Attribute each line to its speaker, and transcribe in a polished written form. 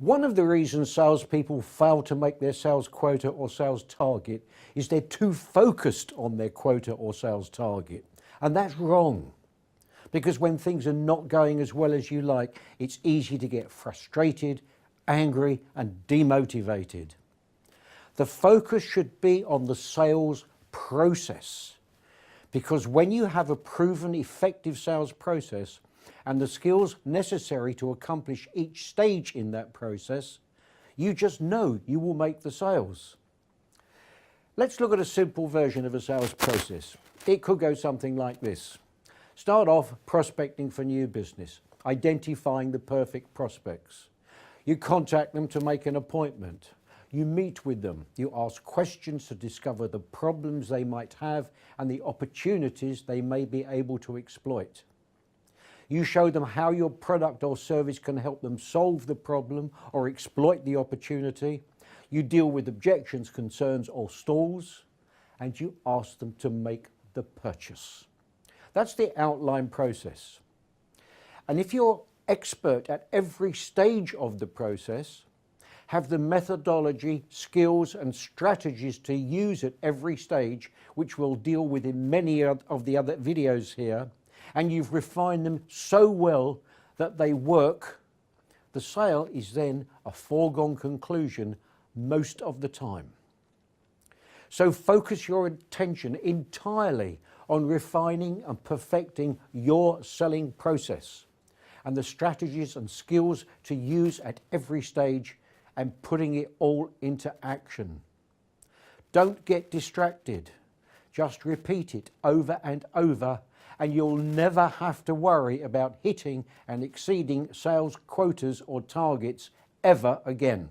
Speaker 1: One of the reasons salespeople fail to make their sales quota or sales target is they're too focused on their quota or sales target. And that's wrong. Because when things are not going as well as you like, it's easy to get frustrated, angry, and demotivated. The focus should be on the sales process. Because when you have a proven effective sales process and the skills necessary to accomplish each stage in that process, you just know you will make the sales. Let's look at a simple version of a sales process. It could go something like this. Start off prospecting for new business, identifying the perfect prospects. You contact them to make an appointment. You meet with them. You ask questions to discover the problems they might have and the opportunities they may be able to exploit. You show them how your product or service can help them solve the problem or exploit the opportunity. You deal with objections, concerns, or stalls, and you ask them to make the purchase. That's the outline process. And if you're expert at every stage of the process, have the methodology, skills, and strategies to use at every stage, which we'll deal with in many of the other videos here, and you've refined them so well that they work, the sale is then a foregone conclusion most of the time. So focus your attention entirely on refining and perfecting your selling process and the strategies and skills to use at every stage and putting it all into action. Don't get distracted. Just repeat it over and over, and you'll never have to worry about hitting and exceeding sales quotas or targets ever again.